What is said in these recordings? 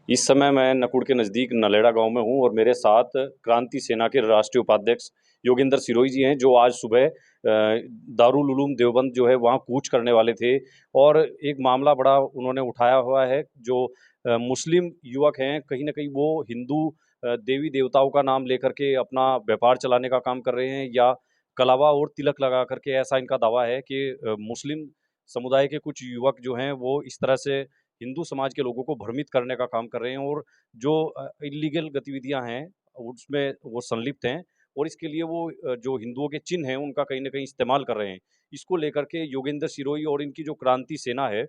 इस समय मैं नकुड़ के नज़दीक नलेड़ा गांव में हूं और मेरे साथ क्रांति सेना के राष्ट्रीय उपाध्यक्ष योगेंद्र सिरोही जी हैं, जो आज सुबह दारुल उलूम देवबंद जो है वहां कूच करने वाले थे। और एक मामला बड़ा उन्होंने उठाया हुआ है। जो मुस्लिम युवक हैं, कहीं ना कहीं वो हिंदू देवी देवताओं का नाम लेकर के अपना व्यापार चलाने का काम कर रहे हैं, या कलावा और तिलक लगा करके, ऐसा इनका दावा है कि मुस्लिम समुदाय के कुछ युवक जो हैं वो इस तरह से हिंदू समाज के लोगों को भ्रमित करने का काम कर रहे हैं, और जो इलीगल गतिविधियां हैं उसमें वो संलिप्त हैं। और इसके लिए वो जो हिंदुओं के चिन्ह हैं उनका कहीं ना कहीं इस्तेमाल कर रहे हैं। इसको लेकर के योगेंद्र सिरोही और इनकी जो क्रांति सेना है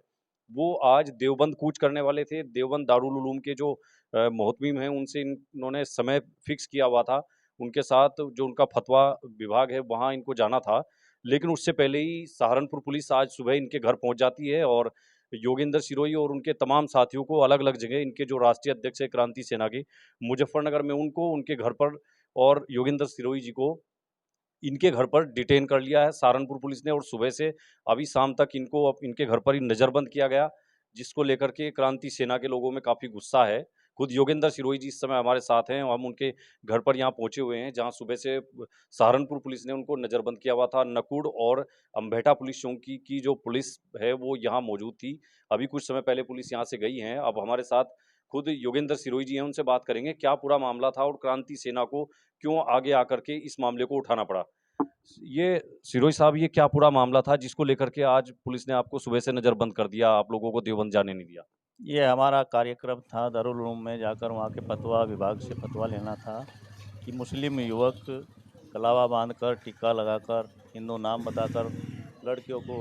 वो आज देवबंद कूच करने वाले थे। देवबंद दारुल उलूम के जो मोहतमीम हैं उनसे इन्होंने समय फिक्स किया हुआ था। उनके साथ जो उनका फतवा विभाग है वहाँ इनको जाना था, लेकिन उससे पहले ही सहारनपुर पुलिस आज सुबह इनके घर पहुंच जाती है और योगेंद्र सिरोही और उनके तमाम साथियों को अलग अलग जगह, इनके जो राष्ट्रीय अध्यक्ष है क्रांति सेना के मुजफ्फरनगर में, उनको उनके घर पर, और योगेंद्र सिरोही जी को इनके घर पर डिटेन कर लिया है सहारनपुर पुलिस ने। और सुबह से अभी शाम तक इनको अब इनके घर पर ही नजरबंद किया गया, जिसको लेकर के क्रांति सेना के लोगों में काफी गुस्सा है। खुद योगेंद्र सिरोही जी इस समय हमारे साथ हैं, हम उनके घर पर यहाँ पहुंचे हुए हैं, जहाँ सुबह से सहारनपुर पुलिस ने उनको नजरबंद किया हुआ था। नकुड़ और अंबेटा पुलिस चौकी की जो पुलिस है वो यहाँ मौजूद थी। अभी कुछ समय पहले पुलिस यहाँ से गई है। अब हमारे साथ खुद योगेंद्र सिरोही जी हैं, उनसे बात करेंगे क्या पूरा मामला था और क्रांति सेना को क्यों आगे आकर के इस मामले को उठाना पड़ा। ये सिरोही साहब, ये क्या पूरा मामला था जिसको लेकर के आज पुलिस ने आपको सुबह से नजरबंद कर दिया, आप लोगों को देवबंद जाने नहीं दिया। ये हमारा कार्यक्रम था दारुल उलूम में जाकर वहाँ के फतवा विभाग से फतवा लेना था कि मुस्लिम युवक कलावा बांधकर टीका लगाकर हिंदू नाम बताकर लड़कियों को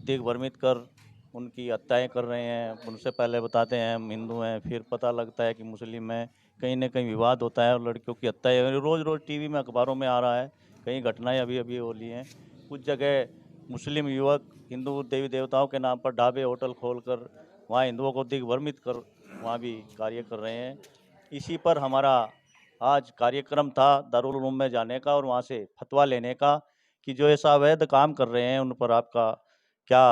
दिग भ्रमित कर उनकी हत्याएं कर रहे हैं। उनसे पहले बताते हैं हम हिंदू हैं, फिर पता लगता है कि मुस्लिम हैं। कहीं ना कहीं विवाद होता है और लड़कियों की हत्याएं रोज़ रोज़ टीवी में अखबारों में आ रहा है। कई घटनाएं अभी अभी हो ली हैं। कुछ जगह मुस्लिम युवक हिंदू देवी देवताओं के नाम पर ढाबे होटल खोलकर वहाँ हिंदुओं को दिग्भ्रमित कर वहाँ भी कार्य कर रहे हैं। इसी पर हमारा आज कार्यक्रम था दारुल उलूम में जाने का और वहाँ से फतवा लेने का कि जो ऐसा अवैध काम कर रहे हैं उन पर आपका क्या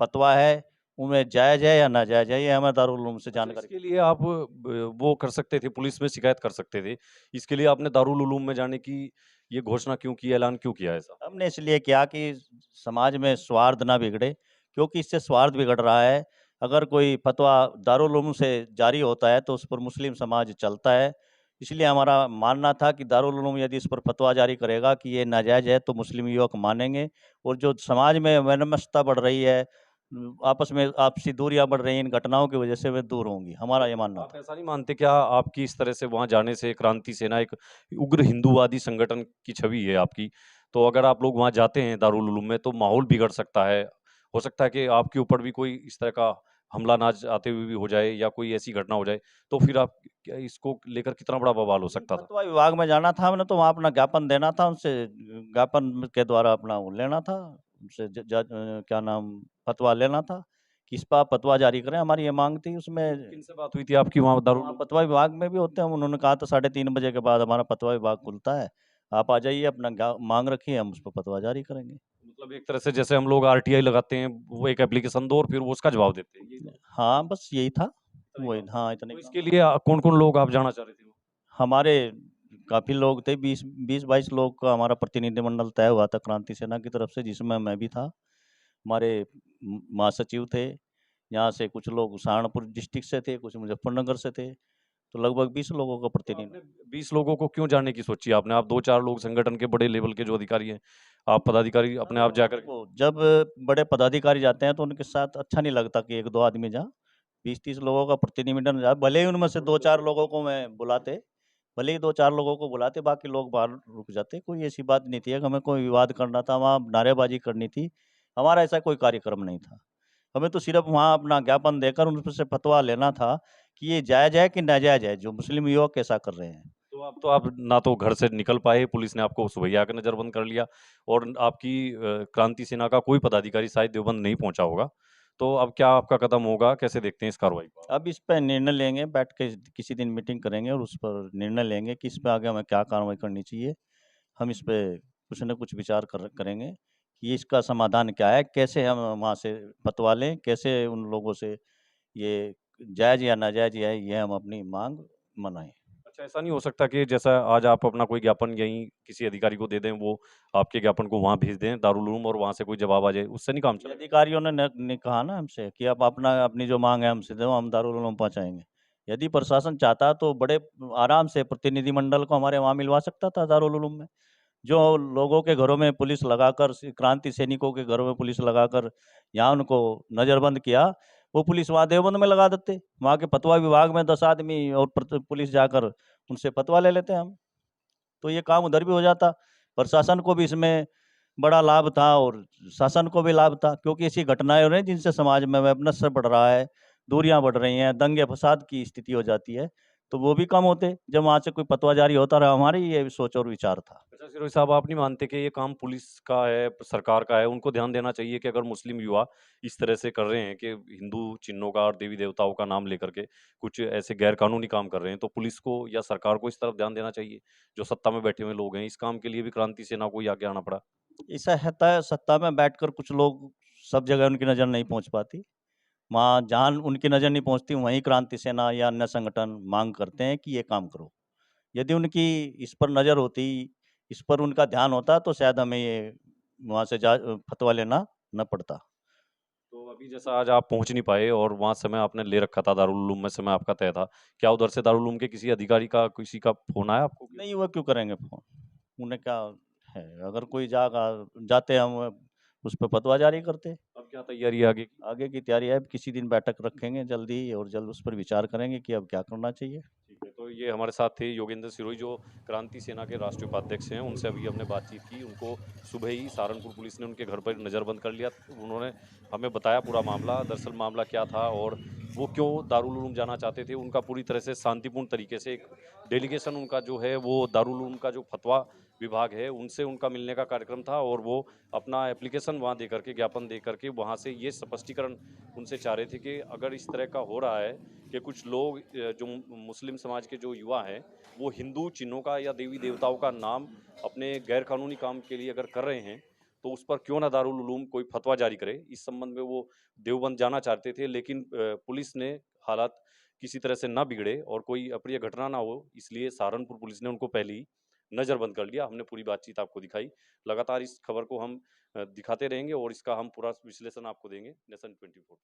फतवा है, उनमें जायज़ है या नाजायज़ है, ये हमें दारुल उलूम से अच्छा, जानकारी। इसके लिए आप वो कर सकते थे, पुलिस में शिकायत कर सकते थे। इसके लिए आपने दारुल उलूम में जाने की ये घोषणा क्यों की, ऐलान क्यों किया ऐसा? हमने इसलिए किया कि समाज में स्वार्थ ना बिगड़े, क्योंकि इससे स्वार्थ बिगड़ रहा है। अगर कोई फतवा दारुल उलूम से जारी होता है तो उस पर मुस्लिम समाज चलता है। इसलिए हमारा मानना था कि दारुल उलूम यदि इस पर फतवा जारी करेगा कि ये नाजायज़ है तो मुस्लिम युवक मानेंगे। और जो समाज में वैमनस्यता बढ़ रही है, आपस में आपसी दूरियां बढ़ रही हैं, इन घटनाओं की वजह से वे दूर होंगी, हमारा ये मानना आप था। ऐसा नहीं मानते क्या, आपकी इस तरह से वहां जाने से क्रांति सेना एक उग्र हिंदूवादी संगठन की छवि है आपकी, तो अगर आप लोग वहां जाते हैं दारुल उलूम में तो माहौल बिगड़ सकता है। हो सकता है कि आपके ऊपर भी कोई इस तरह का हमला ना आते हुए भी हो जाए, या कोई ऐसी घटना हो जाए, तो फिर आप इसको लेकर कितना बड़ा बवाल हो नहीं, सकता था। फतवा विभाग में जाना था हमने, तो वहाँ अपना ज्ञापन देना था उनसे, ज्ञापन के द्वारा अपना वो लेना था उनसे क्या नाम फतवा लेना था कि इस पर आप फतवा जारी करें, हमारी ये मांग थी उसमें। किनसे बात हुई थी आपकी वहां दारुल वहाँ उलूम में? फतवा विभाग में भी होते हैं, उन्होंने कहा था 3:30 बजे के बाद हमारा फतवा विभाग खुलता है, आप आ जाइए, अपना मांग रखिए, हम उस पर फतवा जारी करेंगे। मतलब एक तरह से जैसे हम लोग आरटीआई लगाते हैं, वो एक एप्लीकेशन दो और फिर वो उसका जवाब देते हैं, यही तो हाँ, बस यही था। इतना ही वही, काम था। हाँ, इतने तो काम। इसके लिए कौन कौन लोग आप जाना चाह रहे थे? हमारे काफ़ी लोग थे, 20-22 लोग का हमारा प्रतिनिधिमंडल तय हुआ था क्रांति सेना की तरफ से, जिसमें मैं भी था। हमारे महासचिव थे, यहाँ से कुछ लोग सहारनपुर डिस्ट्रिक्ट से थे, कुछ मुजफ्फरनगर से थे, तो लगभग 20 लोगों का तो आपने प्रतिनिधि। 20 लोगों को क्यों जाने की सोची आपने? आप 2-4 लोग संगठन के बड़े लेवल के जो अधिकारी हैं, आप पदाधिकारी अपने आप जाकर के। देखो, जब बड़े पदाधिकारी जाते हैं तो उनके साथ अच्छा नहीं लगता कि 1-2 आदमी जाए, 20-30 लोगों का प्रतिनिधिमंडल जाए, भले ही उनमें से 2-4 लोगों को मैं बुलाते, भले ही 2-4 लोगों को बुलाते, बाकी लोग बाहर रुक जाते। कोई ऐसी बात नहीं थी कि हमें कोई विवाद करना था, वहाँ नारेबाज़ी करनी थी, हमारा ऐसा कोई कार्यक्रम नहीं था। हमें तो सिर्फ़ वहाँ अपना ज्ञापन देकर उनसे फतवा लेना था कि ये जायज़ है कि नाजायज़ है, जो मुस्लिम युवक ऐसा कर रहे हैं। तो आप ना तो घर से निकल पाए, पुलिस ने आपको सुबह आकर नज़रबंद कर लिया, और आपकी क्रांति सेना का कोई पदाधिकारी शायद देवबंद नहीं पहुंचा होगा। तो अब क्या आपका कदम होगा? कैसे देखते हैं इस कार्रवाई को आप? अब इस पे निर्णय लेंगे, बैठ के किसी दिन मीटिंग करेंगे और उस पर निर्णय लेंगे कि इस पे आगे हमें क्या कार्रवाई करनी चाहिए। हम इस पे कुछ न कुछ विचार करेंगे कि इसका समाधान क्या है, कैसे हम वहाँ से फतवा लें, कैसे उन लोगों से ये जायज़ या नाजायज़ है, ये हम अपनी मांग मनाएं। अच्छा, ऐसा नहीं हो सकता कि जैसा आज आप अपना कोई ज्ञापन यहीं किसी अधिकारी को दे दें, वो आपके ज्ञापन को वहाँ भेज दें दारुल उलूम और वहाँ से कोई जवाब आ जाए, उससे नहीं काम ये चलेगा? अधिकारियों ने कहा ना हमसे कि आप अपनी जो मांग है हमसे दो, हम दारुल उलूम पहुँचाएंगे। यदि प्रशासन चाहता तो बड़े आराम से प्रतिनिधिमंडल को हमारे वहाँ मिलवा सकता था दारुल उलूम में। जो लोगों के घरों में पुलिस लगाकर, क्रांति सैनिकों के घरों में पुलिस लगाकर यहाँ उनको नज़रबंद किया, वो पुलिस वहाँ देवबंद में लगा देते। वहाँ के फतवा विभाग में 10 आदमी और पुलिस जाकर उनसे फतवा ले लेते हम। तो ये काम उधर भी हो जाता। प्रशासन को भी इसमें बड़ा लाभ था और शासन को भी लाभ था, क्योंकि ऐसी घटनाएँ हो रही हैं जिनसे समाज में वैमनस्य बढ़ रहा है, दूरियाँ बढ़ रही हैं, दंगे-फ़साद की स्थिति हो जाती है। तो वो भी कम होते जब वहाँ से कोई फतवा जारी होता रहा। हमारी ये सोच और विचार था। अच्छा सिरोही साहब, आप नहीं मानते कि ये काम पुलिस का है, सरकार का है, उनको ध्यान देना चाहिए कि अगर मुस्लिम युवा इस तरह से कर रहे हैं कि हिंदू चिन्हों का और देवी देवताओं का नाम लेकर के कुछ ऐसे गैर कानूनी काम कर रहे हैं, तो पुलिस को या सरकार को इस तरफ ध्यान देना चाहिए? जो सत्ता में बैठे हुए लोग हैं, इस काम के लिए भी क्रांति सेना को ही आगे आना पड़ा। ऐसा रहता है, सत्ता में बैठकर कुछ लोग सब जगह उनकी नज़र नहीं पहुँच पाती। वहाँ जहाँ उनकी नज़र नहीं पहुँचती, वहीं क्रांति सेना या अन्य संगठन माँग करते हैं कि ये काम करो। यदि उनकी इस पर नज़र होती, इस पर उनका ध्यान होता, तो शायद हमें ये वहाँ से फतवा लेना न पड़ता। तो अभी जैसा आज आप पहुंच नहीं पाए और वहाँ समय आपने ले रखा था, दारुल उलूम में समय आपका तय था, क्या उधर से दारुल उलूम के किसी अधिकारी का किसी का फोन आया आपको? नहीं, वो क्यों करेंगे फ़ोन? उन्हें क्या है? अगर कोई जाते हम उस पे फतवा जारी करते। अब क्या तैयारी है आगे की? आगे की तैयारी है, अब किसी दिन बैठक रखेंगे जल्दी और जल्द उस पर विचार करेंगे कि अब क्या करना चाहिए। ठीक है, तो ये हमारे साथ थे योगेंद्र सिरोही, जो क्रांति सेना के राष्ट्रीय उपाध्यक्ष हैं। उनसे अभी हमने बातचीत की। उनको सुबह ही सहारनपुर पुलिस ने उनके घर पर नज़रबंद कर लिया। उन्होंने हमें बताया पूरा मामला, दरअसल मामला क्या था और वो क्यों दारुल उलूम जाना चाहते थे। उनका पूरी तरह से शांतिपूर्ण तरीके से एक डेलीगेशन उनका जो है वो दारुल उलूम का जो फतवा विभाग है उनसे उनका मिलने का कार्यक्रम था और वो अपना एप्लीकेशन वहाँ दे करके, ज्ञापन दे करके वहाँ से ये स्पष्टीकरण उनसे चाह रहे थे कि अगर इस तरह का हो रहा है कि कुछ लोग जो मुस्लिम समाज के जो युवा हैं वो हिंदू चिन्हों का या देवी देवताओं का नाम अपने गैर कानूनी काम के लिए अगर कर रहे हैं, तो उस पर क्यों ना दारुल उलूम कोई फतवा जारी करे। इस संबंध में वो देवबंद जाना चाहते थे, लेकिन पुलिस ने हालात किसी तरह से ना बिगड़े और कोई अप्रिय घटना ना हो, इसलिए सहारनपुर पुलिस ने उनको पहले ही नज़रबंद कर लिया। हमने पूरी बातचीत आपको दिखाई। लगातार इस खबर को हम दिखाते रहेंगे और इसका हम पूरा विश्लेषण आपको देंगे नेशन 24 पर।